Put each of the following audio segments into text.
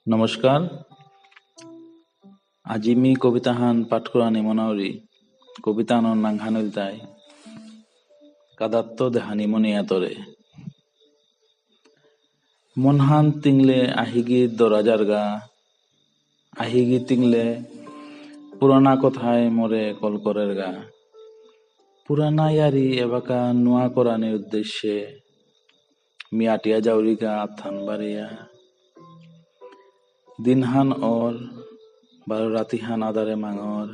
नमस्कार. আজি मी কবিতাহান পাঠ কৰানি মনাউৰি কবিতানৰ নাংহানুল তাই কাদাত্ত দেহানি মনিয়া তৰে মনহান তিংলে আহিগি দরাজার গা আহিগি তিংলে পুরানা কথায় মরে কলকরের গা পুরানা ইয়ারি এবাকা নোয়া করানির উদ্দেশ্যে মিয়াটিয়া জাউরিগা আথান বাড়িয়া দিনহান অর বারো রাতিহান আদারে মাঙর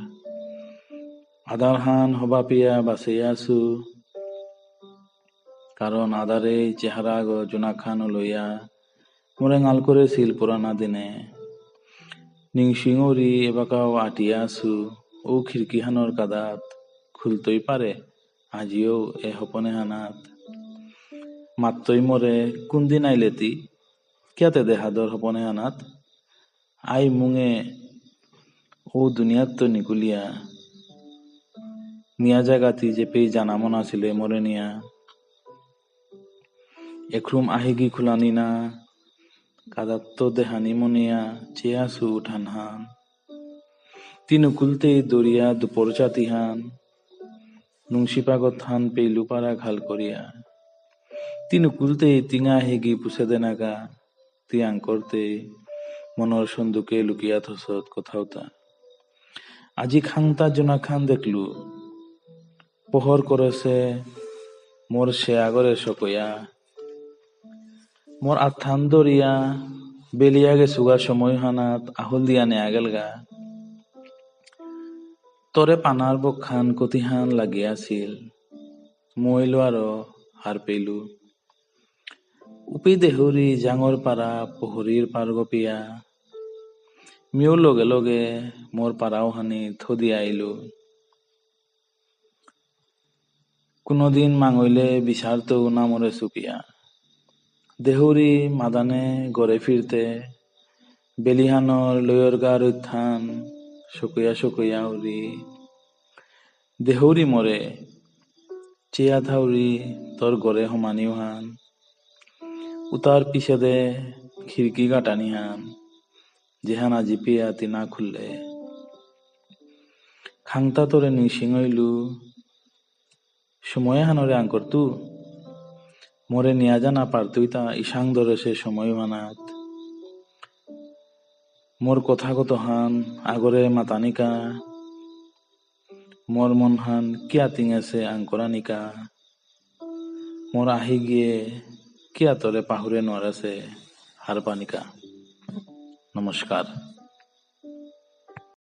আদারহান হবাপিয়া বাসিয়া আছু কারণ আদারে চেহারা গো জোনাখান লইয়া মোরে গাল করেছিল পুরানা দিনে নিংসিঙরি এবাকাও আটিয়া আছু ও খিড়কিহানোর কাদাত খুলতই পারে আজিও এ হপনে হানাত মাত্রই মোরে কোনদিন আইলেতি কিয়াতে দেহাদর হপনে হানাত আই মুঙে ও দুনিয়াত তো নিকুলিয়া নিয়া জাগাতি যে পেয়ে জানা মনা ছিল মরে নিয়া একরুম আহিগি খুলানি না কাদাত্ত দেহানি মনিয়া চেয়াসু উঠান হান তিনু কুলতে দরিয়া দুপর চাতিহান নুংসিপাগত হান পেলু পারা ঘাল করিয়া তিনু কুলতে তিঙা হেগি পুষে দেনাগা তিয়াং করতে মনর সন্দুকে লুকিয়া থসত কোথাওতা আজি খাংতা জোনা খান দেখলু পোহর করেছে মোর সে আগরে সকয়া মোর আথান দরিয়া বেলিয়া গে সুগা সময় হানাত আহুল দিয়া নে আগেলগা তরে পানার বখান কতিহান লাগিয়াছিল মইলো আরো হার পেলু উপি দেহুরি জাঙর পারা পহরির পারগপিয়া মিও লগে লগে মোর পারাও হানি থদি আইলু কোনদিন মাঙইলে বিচারতো না মোরে সুপিয়া দেহুরি মাদানে গড়ে ফিরতে বেলিহানর লয়র গার উত্থান শুকুয়া শুকুয়া উরি দেহুরি মোরে চেয়া থাউরি তোর গড়ে হমানিও হান উতার পিছে দে খিড়কি গাটানি হান যেহানা জিপিয়া তিনা খুললে খাংতা তোরে নিশিঙইলু সময় হানরে আঙ্কর তু মোরে নিয়া জানা পারতুই তা ইসাং ধরে সে সময় মানাত মোর কথা কত হান আগরে মাতানিকা মোর মন হান কিয়া তিঙেছে আঙ্করানিকা মোর আহি গিয়ে কিয়া তোরে পাহুরে নরেছে হার পানিকা। নমস্কার।